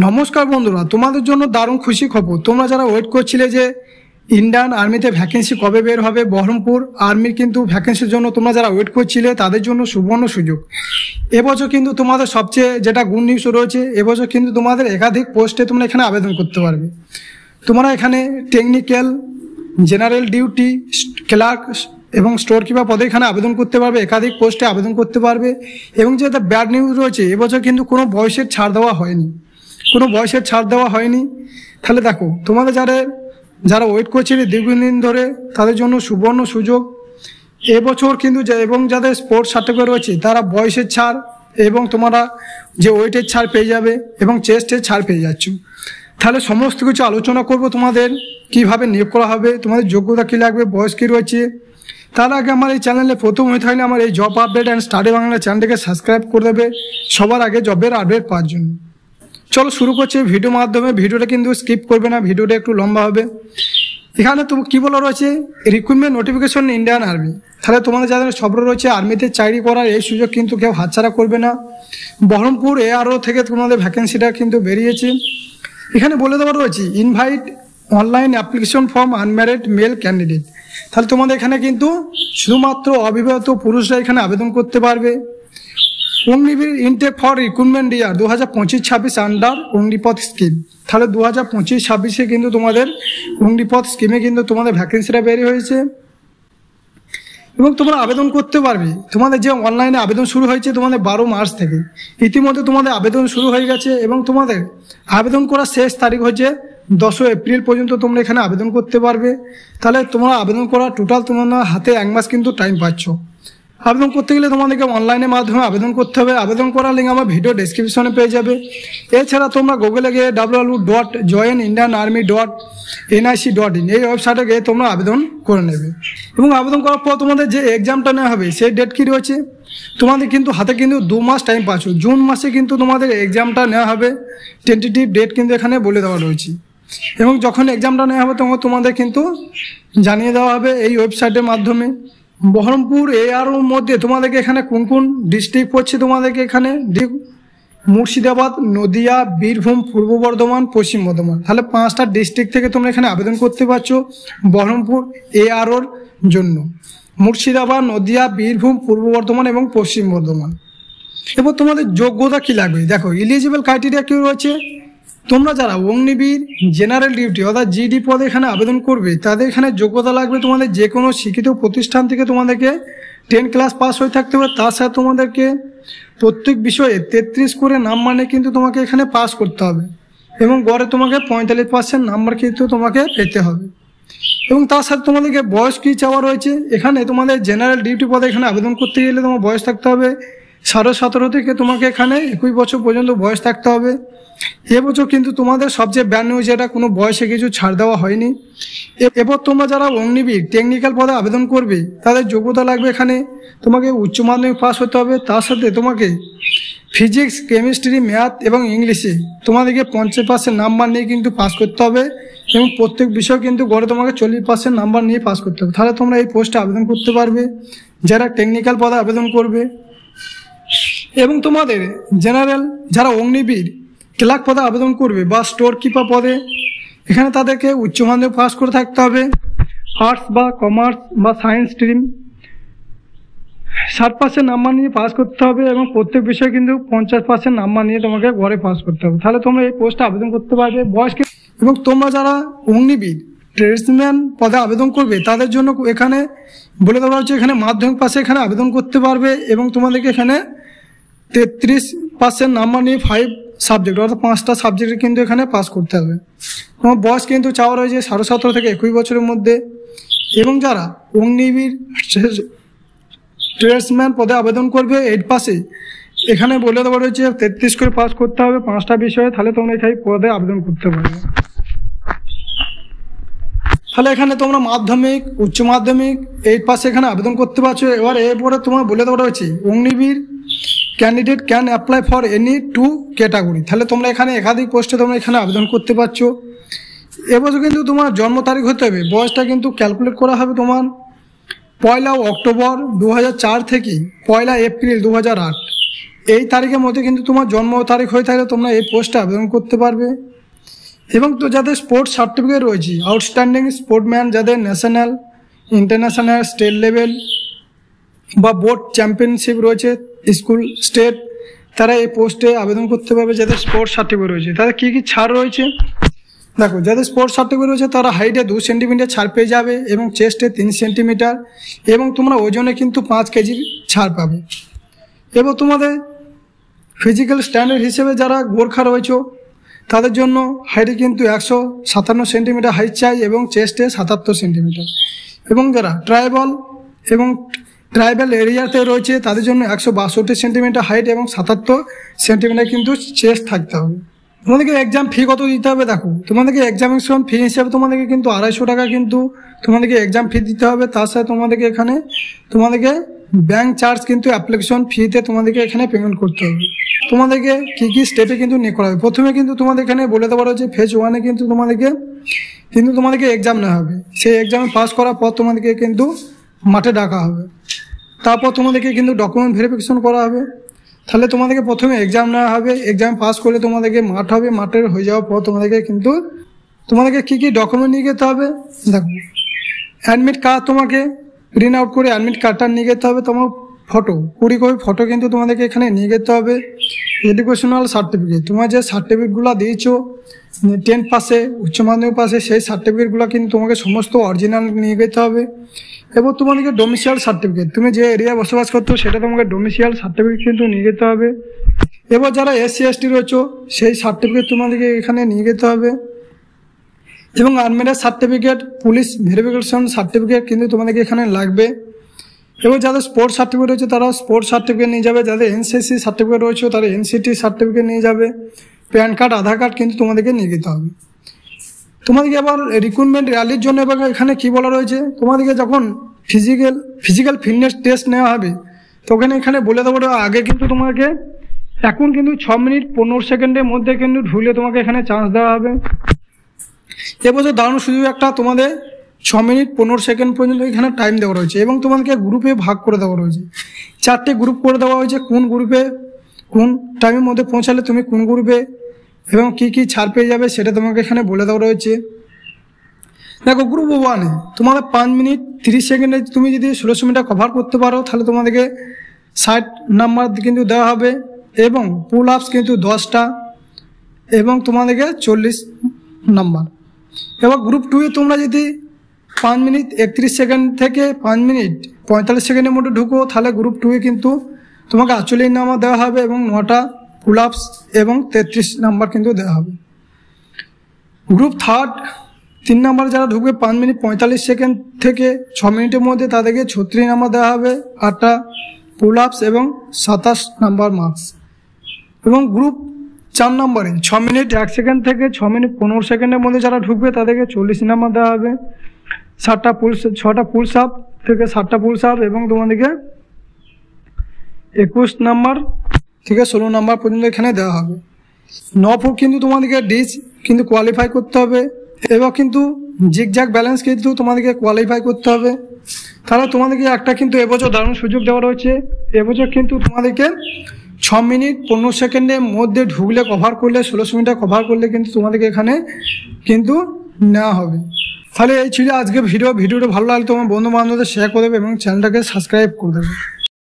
নমস্কার বন্ধুরা, তোমাদের জন্য দারুণ খুশি খবর। তোমরা যারা ওয়েট করছিলে যে ইন্ডিয়ান আর্মিতে ভ্যাকেন্সি কবে বের হবে, বহরমপুর আর্মির কিন্তু ভ্যাকেন্সির জন্য তোমরা যারা ওয়েট করছিলে তাদের জন্য সুবর্ণ সুযোগ। এবছর কিন্তু তোমাদের সবচেয়ে যেটা গুড নিউজ রয়েছে, এবছর কিন্তু তোমাদের একাধিক পোস্টে তোমরা এখানে আবেদন করতে পারবে। তোমরা এখানে টেকনিক্যাল, জেনারেল ডিউটি, ক্লার্ক এবং স্টোর কিপার পদে এখানে আবেদন করতে পারবে, একাধিক পোস্টে আবেদন করতে পারবে। এবং যেটা ব্যাড নিউজ রয়েছে, এবছর কিন্তু কোনো বয়সের ছাড় দেওয়া হয়নি, তাহলে দেখো তোমাদের যারা ওয়েট করছিলে দীর্ঘদিন ধরে তাদের জন্য সুবর্ণ সুযোগ এবছর কিন্তু। এবং যাদের স্পোর্টস সার্টিফিকেট রয়েছে তারা বয়সের ছাড় এবং তোমরা যে ওয়েটের ছাড় পেয়ে যাবে এবং চেস্টের ছাড় পেয়ে যাচ্ছ। তাহলে সমস্ত কিছু আলোচনা করব, তোমাদের কিভাবে নিয়োগ করা হবে, তোমাদের যোগ্যতা কী লাগবে, বয়স কী রয়েছে। তার আগে আমার এই চ্যানেলে প্রথম হয়ে থাকলে আমার এই job update and study Bangla চ্যানেলটিকে সাবস্ক্রাইব করে দেবে সবার আগে জবের আপডেট পাওয়ার জন্য। চলো শুরু করছি ভিডিওর মাধ্যমে। ভিডিওটা কিন্তু স্কিপ করবে না, ভিডিওটা একটু লম্বা হবে। এখানে তুমি কী বলা রয়েছে, রিক্রুটমেন্ট নোটিফিকেশন ইন্ডিয়ান আর্মি। তাহলে তোমাদের যাদের স্বপ্ন রয়েছে আর্মিতে চাকরি করার, এই সুযোগ কিন্তু কেউ হাতছাড়া করবে না। বহরমপুর ARO থেকে তোমাদের ভ্যাকেন্সিটা কিন্তু বেরিয়েছে। এখানে বলে দেওয়া রয়েছে invite online application form unmarried male candidate. তাহলে তোমাদের এখানে কিন্তু শুধুমাত্র অবিবাহিত পুরুষরা এখানে আবেদন করতে পারবে। Agniveer intake for recruitment year 2025-26 under Agnipath scheme. তাহলে 2025-26 কিন্তু তোমাদের অগ্নিপথ স্কিমে কিন্তু তোমাদের ভ্যাকেন্সিটা বেরিয়ে হয়েছে এবং তোমরা আবেদন করতে পারবে। তোমাদের যে অনলাইনে আবেদন শুরু হয়েছে তোমাদের 12 মার্চ থেকে, ইতিমধ্যে তোমাদের আবেদন শুরু হয়ে গেছে এবং তোমাদের আবেদন করার শেষ তারিখ হচ্ছে 10 এপ্রিল পর্যন্ত তোমরা এখানে আবেদন করতে পারবে। তাহলে তোমরা আবেদন করা টোটাল তোমরা হাতে 1 মাস কিন্তু টাইম পাচ্ছ। আবেদন করতে গেলে তোমাদেরকে অনলাইনের মাধ্যমে আবেদন করতে হবে। আবেদন করার লিঙ্ক আমার ভিডিও ডেসক্রিপশনে পেয়ে যাবে। এছাড়া তোমরা গুগলে গিয়ে www.joinindianarmy.nic.in এই ওয়েবসাইটে গিয়ে তোমরা আবেদন করে নেবে এবং আবেদন করার পর তোমাদের যে এক্সামটা নেওয়া হবে সেই ডেট কী রয়েছে, তোমাদের কিন্তু হাতে কিন্তু 2 মাস টাইম পাচ্ছ। জুন মাসে কিন্তু তোমাদের এক্সামটা নেওয়া হবে, টেন্টেটিভ ডেট কিন্তু এখানে বলে দেওয়া রয়েছে। এবং যখন এক্সামটা নেওয়া হবে তখন তোমাদের কিন্তু জানিয়ে দেওয়া হবে এই ওয়েবসাইটের মাধ্যমে। বহরমপুর AROর মধ্যে তোমাদেরকে এখানে কোন কোন ডিস্ট্রিক্ট পড়ছে, তোমাদেরকে এখানে মুর্শিদাবাদ, নদিয়া, বীরভূম, পূর্ব বর্ধমান, পশ্চিম বর্ধমান। তাহলে 5টা ডিস্ট্রিক্ট থেকে তোমরা এখানে আবেদন করতে পারছো বহরমপুর AROর জন্য। মুর্শিদাবাদ, নদিয়া, বীরভূম, পূর্ব বর্ধমান এবং পশ্চিম বর্ধমান। এবার তোমাদের যোগ্যতা কী লাগবে, দেখো এলিজিবল ক্রাইটেরিয়া কী রয়েছে। তোমরা যারা অগ্নিবীর জেনারেল ডিউটি অর্থাৎ GD পদে এখানে আবেদন করবে তাদের এখানে যোগ্যতা লাগবে তোমাদের যে কোনো শিক্ষিত প্রতিষ্ঠান থেকে তোমাদেরকে 10 ক্লাস পাস হয়ে থাকতে হবে। তার সাথে তোমাদেরকে প্রত্যেক বিষয়ে 33 করে নাম্বার নিয়ে কিন্তু তোমাকে এখানে পাস করতে হবে এবং গড়ে তোমাকে 45% নাম্বার কিন্তু তোমাকে পেতে হবে। এবং তার সাথে তোমাদেরকে বয়স কী চাওয়া রয়েছে, এখানে তোমাদের জেনারেল ডিউটি পদে এখানে আবেদন করতে গেলে তোমার বয়স থাকতে হবে 17.5 থেকে তোমাকে এখানে 21 বছর পর্যন্ত বয়স থাকতে হবে। এবছর কিন্তু তোমাদের সবচেয়ে ব্যাড নিউজ, এটা কোনো বয়সে কিছু ছাড় দেওয়া হয়নি। এবার তোমরা যারা অগ্নিবীর টেকনিক্যাল পদে আবেদন করবে তাদের যোগ্যতা লাগবে এখানে তোমাকে উচ্চ মাধ্যমিক পাস হতে হবে। তার সাথে তোমাকে ফিজিক্স, কেমিস্ট্রি, ম্যাথ এবং ইংলিশে তোমাদেরকে 50% নাম্বার নিয়ে কিন্তু পাস করতে হবে এবং প্রত্যেক বিষয় কিন্তু গড়ে তোমাকে 40% নাম্বার নিয়ে পাস করতে হবে। তাহলে তোমরা এই পোস্টে আবেদন করতে পারবে যারা টেকনিক্যাল পদে আবেদন করবে। এবং তোমাদের জেনারেল যারা অগ্নিবীর ক্লার্ক পদে আবেদন করবে বা স্টোর কিপার পদে, এখানে তাদেরকে উচ্চ মাধ্যমিক পাস করে থাকতে হবে। আর্টস বা কমার্স বা সায়েন্স স্ট্রিম 60% নাম্বার নিয়ে পাস করতে হবে এবং প্রত্যেক বিষয়ে কিন্তু 50% নাম্বার নিয়ে তোমাকে ঘরে পাস করতে হবে। তাহলে তোমরা এই পোস্টে আবেদন করতে পারবে বয়সকে। এবং তোমরা যারা অগ্নিবীর ট্রেডসম্যান পদে আবেদন করবে তাদের জন্য এখানে বলে দেওয়া হচ্ছে এখানে মাধ্যমিক পাশে এখানে আবেদন করতে পারবে এবং তোমাদেরকে এখানে 33% নাম্বার নিয়ে 5 সাবজেক্ট অর্থাৎ 5টা সাবজেক্টে কিন্তু এখানে পাস করতে হবে। তোমার বয়স কিন্তু চাওয়া রয়েছে 17.5 থেকে 21 বছরের মধ্যে। এবং যারা অগ্নিবীর ট্রেডসম্যান পদে আবেদন করবে 8 পাসে, এখানে বলে দেওয়া রয়েছে 33 করে পাস করতে হবে 5টা বিষয়ে। তাহলে তোমরা এখানে পদে আবেদন করতে পারবে। তাহলে এখানে তোমরা মাধ্যমিক, উচ্চ মাধ্যমিক, 8 পাসে এখানে আবেদন করতে পারছো। এবার এরপরে তোমার বলে দেওয়া রয়েছে Agniveer candidate can apply for any 2 category. তাহলে তোমরা এখানে একাধিক পোস্টে তোমরা এখানে আবেদন করতে পারছো। এবছর কিন্তু তোমার জন্ম তারিখ হতে হবে, বয়সটা কিন্তু ক্যালকুলেট করা হবে তোমার 1 অক্টোবর 2004 থেকে 1 এপ্রিল 2008 এই তারিখের মধ্যে কিন্তু তোমার জন্ম তারিখ হয়ে থাকলে তোমরা এই পোস্টে আবেদন করতে পারবে। এবং তো যাদের স্পোর্টস সার্টিফিকেট রয়েছে, আউটস্ট্যান্ডিং স্পোর্টম্যান, যাদের ন্যাশনাল, ইন্টারন্যাশনাল, স্টেট লেভেল বা বোর্ড চ্যাম্পিয়নশিপ রয়েছে, স্কুল, স্টেট, তারা এই পোস্টে আবেদন করতে পারবে। যাদের স্পোর্টস সার্টিফিকেট রয়েছে তাদের কী কী ছাড় রয়েছে দেখো। যাদের স্পোর্টস সার্টিফিকেট রয়েছে তারা হাইটে 2 সেন্টিমিটার ছাড় পেয়ে যাবে এবং চেস্টে 3 সেন্টিমিটার এবং তোমরা ওজনে কিন্তু 5 কেজি ছাড় পাবে। এবং তোমাদের ফিজিক্যাল স্ট্যান্ডার্ড হিসেবে যারা গোর্খা রয়েছে তাদের জন্য হাইটে কিন্তু 157 সেন্টিমিটার হাইট চাই এবং চেস্টে 77 সেন্টিমিটার। এবং যারা ট্রাইবাল এরিয়াতে রয়েছে তাদের জন্য 162 সেন্টিমিটার হাইট এবং 77 সেন্টিমিটার কিন্তু চেস্ট থাকতে হবে। তোমাদেরকে এক্সাম ফি কত দিতে হবে দেখো। তোমাদেরকে এক্সামিনেশন ফি হিসেবে তোমাদেরকে কিন্তু 250 টাকা কিন্তু তোমাদেরকে এক্সাম ফি দিতে হবে। তার সাথে তোমাদেরকে এখানে ব্যাঙ্ক চার্জ কিন্তু অ্যাপ্লিকেশন ফিতে তোমাদেরকে এখানে পেমেন্ট করতে হবে। তোমাদেরকে কী কী স্টেপে কিন্তু নিয়ে করা হবে। প্রথমে কিন্তু তোমাদের এখানে বলে দেওয়া রয়েছে ফেজ 1-এ কিন্তু তোমাদেরকে এক্সাম নেওয়া হবে। সেই এক্সামে পাস করার পর তোমাদেরকে কিন্তু মাঠে ডাকা হবে। তারপর তোমাদেরকে কিন্তু ডকুমেন্ট ভেরিফিকেশন করা হবে। তাহলে তোমাদেরকে প্রথমে এক্সাম নেওয়া হবে, এক্সাম পাস করলে তোমাদেরকে মাঠ হবে, মাঠের হয়ে যাওয়ার পর তোমাদেরকে কী কী ডকুমেন্ট নিয়ে যেতে হবে দেখো। অ্যাডমিট কার্ড তোমাকে প্রিন্ট আউট করে অ্যাডমিট কার্ডটা নিয়ে যেতে হবে। তোমার ফটো 20 কপি ফটো কিন্তু তোমাদেরকে এখানে নিয়ে যেতে হবে। এডুকেশনাল সার্টিফিকেট, তোমার যে সার্টিফিকেটগুলো দিয়েছো 10 পাসে, উচ্চ মাধ্যমিক পাসে, সেই সার্টিফিকেটগুলো কিন্তু তোমাকে সমস্ত অরিজিনাল নিয়ে যেতে হবে। এবং তোমাদেরকে ডোমিসাইল সার্টিফিকেট, তুমি যে এরিয়ায় বসবাস করছো সেটা তোমাকে ডোমিসাইল সার্টিফিকেট কিন্তু নিয়ে যেতে হবে। এবার যারা SC ST রয়েছে সেই সার্টিফিকেট তোমাদেরকে এখানে নিয়ে যেতে হবে। এবং unmarried certificate, police verification certificate কিন্তু তোমাদেরকে এখানে লাগবে। এবং যাদের স্পোর্টস সার্টিফিকেট রয়েছে তারা স্পোর্টস সার্টিফিকেট নিয়ে যাবে। যাদের NCC সার্টিফিকেট রয়েছে তারা NCT সার্টিফিকেট নিয়ে যাবে। প্যান কার্ড, আধার কার্ড কিন্তু তোমাদেরকে নিয়ে যেতে হবে। তোমাদেরকে আবার রিক্রুটমেন্ট র্যালির জন্য এবং এখানে কি বলা রয়েছে, তোমাদেরকে যখন ফিজিক্যাল ফিটনেস টেস্ট নেওয়া হবে তখন এখানে বলে দেবো আগে কিন্তু তোমাকে এখন কিন্তু 6 মিনিট 15 সেকেন্ডের মধ্যে কিন্তু ঢুলে তোমাকে এখানে চান্স দেওয়া হবে। এবছর দারুণ সুযোগ একটা, তোমাদের 6 মিনিট 15 সেকেন্ড পর্যন্ত এখানে টাইম দেওয়া রয়েছে এবং তোমাদেরকে গ্রুপে ভাগ করে দেওয়া রয়েছে। 4টে গ্রুপ করে দেওয়া হয়েছে, কোন গ্রুপে কোন টাইমের মধ্যে পৌঁছালে তুমি কোন গ্রুপে এবং কী কী ছাড় পেয়ে যাবে সেটা তোমাকে এখানে বলে দেওয়া রয়েছে। দেখো গ্রুপ 1-এ তোমাদের 5 মিনিট 30 সেকেন্ডে তুমি যদি 1600 মিটার কভার করতে পারো তাহলে তোমাদেরকে 60 নাম্বার কিন্তু দেওয়া হবে এবং পুল আপস কিন্তু 10টা এবং তোমাদেরকে 40 নাম্বার। এবার গ্রুপ 2-এ তোমরা যদি 5 মিনিট 31 সেকেন্ড থেকে 5 মিনিট 45 সেকেন্ডের মধ্যে ঢুকো তাহলে গ্রুপ 2-এ কিন্তু তোমাকে 48 নাম্বার দেওয়া হবে এবং 9টা পুল আপস এবং 33 নাম্বার কিন্তু দেওয়া হবে। গ্রুপ 3 নাম্বার যারা ঢুকবে 5 মিনিট 45 সেকেন্ড থেকে 6 মিনিটের মধ্যে তাদেরকে 36 নাম্বার দেওয়া হবে, 8টা পুল আপস এবং 27 নাম্বার মার্কস। এবং গ্রুপ 4 নম্বরে 6 মিনিট 1 সেকেন্ড থেকে 6 মিনিট 15 সেকেন্ডের মধ্যে যারা ঢুকবে তাদেরকে 40 নাম্বার দেওয়া হবে, 6টা পুলস আপ থেকে 7টা পুলস আপ এবং তোমাদেরকে 21 নাম্বার থেকে 16 নাম্বার পর্যন্ত এখানে দেওয়া হবে। 9 ফুট কিন্তু তোমাদেরকে ডিচ কিন্তু কোয়ালিফাই করতে হবে এবং কিন্তু জিগজ্যাগ ব্যালেন্স কিন্তু তোমাদেরকে কোয়ালিফাই করতে হবে। তাহলে তোমাদেরকে একটা কিন্তু এবছর দারুণ সুযোগ দেওয়া রয়েছে। এবছর কিন্তু তোমাদেরকে 6 মিনিট 15 সেকেন্ডের মধ্যে ঢুকলে কভার করলে 1600 মিটার কভার করলে কিন্তু তোমাদেরকে এখানে কিন্তু নেওয়া হবে। তাহলে এই ছিল আজকে ভিডিওটা ভালো লাগলে তোমার বন্ধু বান্ধবদের শেয়ার করে দেবে এবং চ্যানেলটাকে সাবস্ক্রাইব করে দেবে।